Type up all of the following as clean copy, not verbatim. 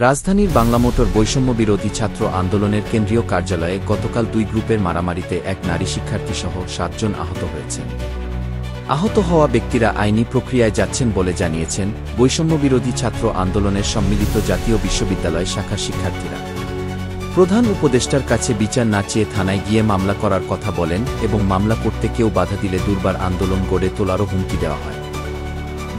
রাজধানীর বাংলা মোটর বৈষম্য বিরোধী ছাত্র আন্দোলনের কেন্দ্রীয় কার্যালয়ে গতকাল 2 গ্রুপের মারামারিতে এক নারী শিক্ষার্থীসহ 7 জন আহত হয়েছেন। আহত হওয়া ব্যক্তিরা আইনি প্রক্রিয়ায় যাচ্ছেন বলে জানিয়েছেন বৈষম্য বিরোধী ছাত্র আন্দোলনের সম্মিলিত জাতীয় বিশ্ববিদ্যালয় শাখার শিক্ষার্থীরা। প্রধান উপদেষ্টার কাছে বিচার না চেয়ে থানায় গিয়ে মামলা করার কথা বলেন এবং মামলা করতে কেউ বাধা দিলে দুর্বার আন্দোলন গড়ে তোলারও হুমকি দেওয়া হয়।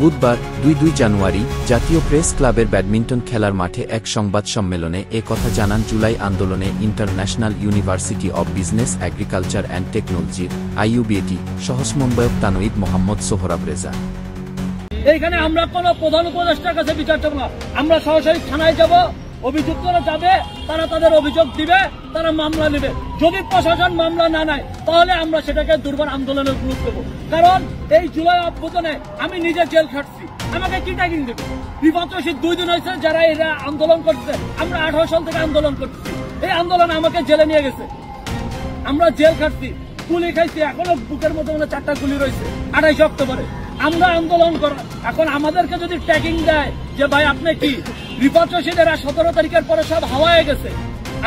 বুধবার 2 জানুয়ারি জাতীয় প্রেস ক্লাবের ব্যাডমিন্টন খেলার মাঠে এক সংবাদ সম্মেলনে এ কথা জানান জুলাই আন্দোলনে international university of business agriculture and টেকনোলজির IUBAT সহসমন্বয়ক তানঈদ মোহাম্মদ সোহরাব রেজা। এইখানে আমরা কোনো প্রধান উপদেষ্টার কাছে বিচার চাব না, আমরা সরাসরি থানায় যাব, অভিযুক্তরা যাবে, তারা তাদের অভিযোগ দিবে, তারা মামলা নেবে। যদি প্রশাসন মামলা না নেয় তাহলে আমরা সেটাকে দুর্বার আন্দোলনের রূপ দেব। কারণ এই জুলাই অভ্যুত্থানে আমি নিজে জেল খাটছি, আমাকে কি ট্যাগিং দেবে? বিপত্তশীল 2 দিন হয়েছে যারা এরা আন্দোলন করছে, আমরা 18 সাল থেকে আন্দোলন করছি, এই আন্দোলন আমাকে জেলে নিয়ে গেছে, আমরা জেল খাটছি, গুলি খাইছি, এখনো বুকের মধ্যে 4টা গুলি রয়েছে। 28 অক্টোবরে আমরা আন্দোলন করা, এখন আমাদেরকে যদি ট্যাগিং দেয় যে ভাই আপনি কি রিপোর্ট রশিদেরা 17 তারিখের পরে সব হাওয়ায় গেছে,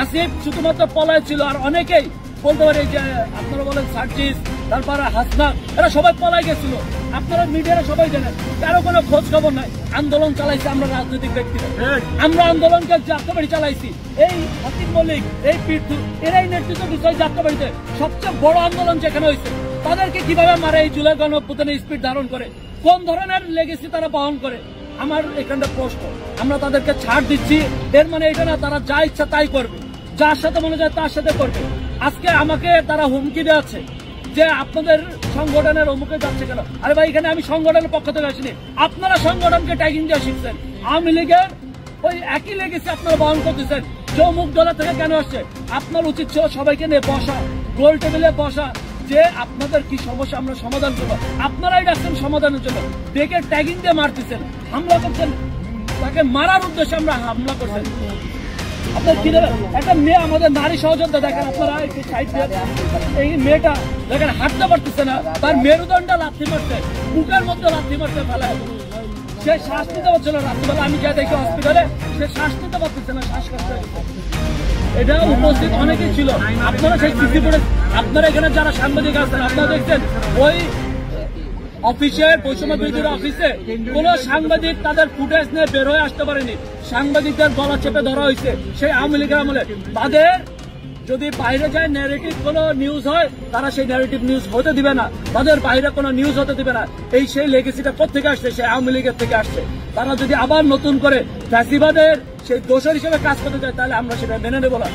আসিফ শুধুমাত্র পলায় ছিল, আর অনেকেই বলতে পারে যে আপনারা বলেন সার্জিস, তারপরে হাসনা, এরা সবাই পলায় গেছিল। আপনারা মিডিয়ারা সবাই জানেন, কারো কোনো খোঁজ খবর নাই। আন্দোলন চালাইছি আমরা রাজনৈতিক ব্যক্তিরা, আমরা আন্দোলনকে যাত্রাবাড়ি চালাইছি। এই হাসিফ মল্লিক, এই পীরথু, এরাই নেতৃত্ব বিষয় যাত্রাবাড়িতে সবচেয়ে বড় আন্দোলন যেখানে হয়েছে। তাদেরকে কিভাবে মারে এই জুলাই গণঅভ্যুত্থানে স্পিড ধারণ করে, কোন ধরনের লেগেসি তারা বহন করে, আমার এখানটা প্রশ্ন। আমরা তাদেরকে ছাড় দিচ্ছি, এর মানে এটা না তারা যা ইচ্ছা তাই করবে, যার সাথে মনে যায় তার সাথে করবে। আজকে আমাকে তারা হুমকি দিয়েছে যে আপনাদের সংগঠনের অমুকে যাচ্ছে কেন। আরে ভাই, এখানে আমি সংগঠনের পক্ষ থেকে আসিনি, আপনারা সংগঠনকে ট্যাগিং দিয়ে শিখছেন। আওয়ামী লীগের ওই একই লেগেছে আপনারা বহন করতেছেন, যে অমুক দলের থেকে কেন আসছে। আপনার উচিত ছিল সবাইকে নিয়ে বসা, গোল টেবিলে বসা, যে আপনাদের কি সমস্যা আমরা সমাধান করবো। আপনারাই ডাকছেন সমাধানের জন্য, ডেকে ট্যাগিং দিয়ে মারতেছেন, হামলা করছেন, তাকে মারার উদ্দেশ্যে আমরা হামলা করছেন। আপনার কি দেবেন? একটা মেয়ে, আমাদের নারী সহযোদ্ধা দেখেন আপনারা, এই মেয়েটা দেখেন হাঁটতে পারতেছে না, তার মেরুদণ্ডটা লাথি মারছে, বুকের মধ্যে লাথি মারছে ফেলায়, সে শ্বাস নিতে পারছে না। রাত্রিবেলা আমি যা দেখি হসপিটালে, সে শ্বাস নিতে পারতেছে না, শ্বাসকষ্ট। এটা উপস্থিত অনেকেই ছিল, আপনারা সেই সিসি ফুটেজ, আপনারা এখানে যারা সাংবাদিক আছেন আপনারা দেখছেন, ওই অফিসের বৈষম্য বিরোধীর অফিসে কোন সাংবাদিক তাদের ফুটেজ নিয়ে বের হয়ে আসতে পারেনি, সাংবাদিকদের গলা চেপে ধরা হয়েছে সেই আওয়ামী লীগের আমলে। তাদের যদি বাইরে যায় ন্যারেটিভ কোনো নিউজ হয়, তারা সেই ন্যারেটিভ নিউজ হতে দিবে না, তাদের বাইরে কোনো নিউজ হতে দিবে না। এই সেই লেগেসিটা কোথেকে আসছে? সেই আওয়ামী লীগের থেকে আসছে। তারা যদি আবার নতুন করে ফ্যাসিবাদের সেই দোষর হিসেবে কাজ করতে চায় তাহলে আমরা সেটা মেনে নেব না।